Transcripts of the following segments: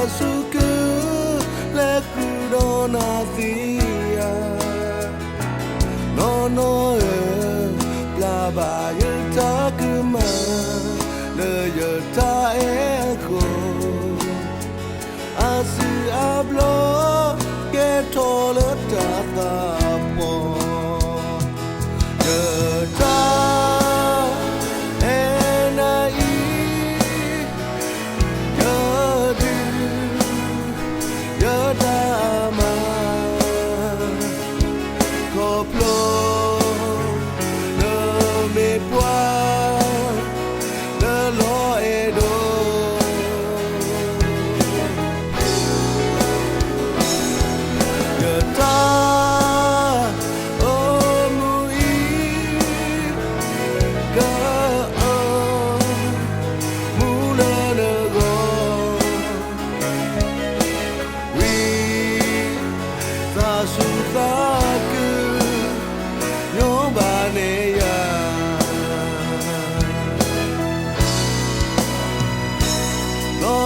suku le kudona dia no no bla ba yata kuma le yata eko asu ablo ke tole ta po yata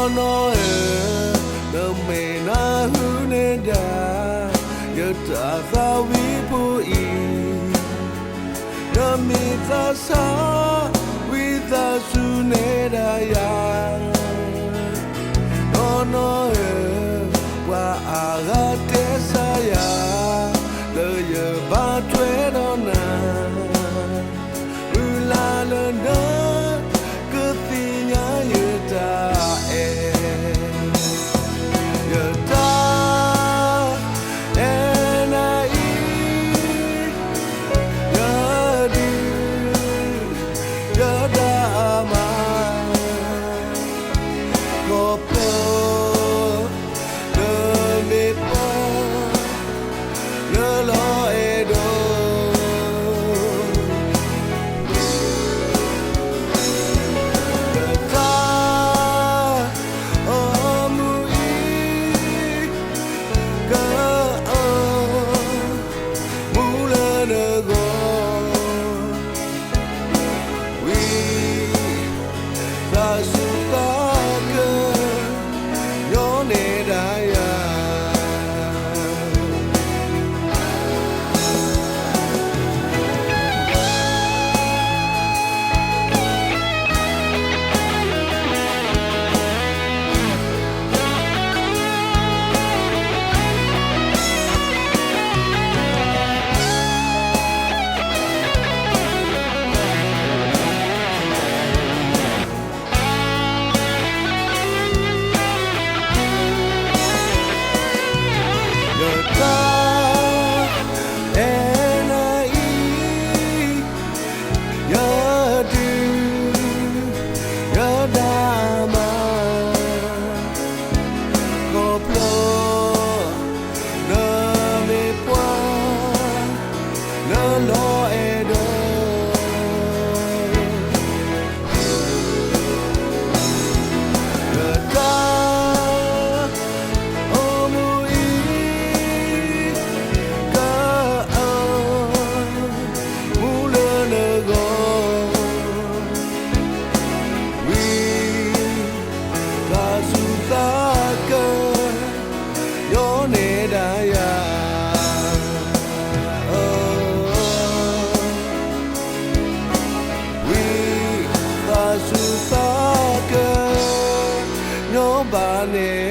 no the me na hu ne da yata sa vi pu I the me ta sa vi ta su ne da ya no wa aga te sa ya le ye ba twe do na la le na ku ti nya yata Bane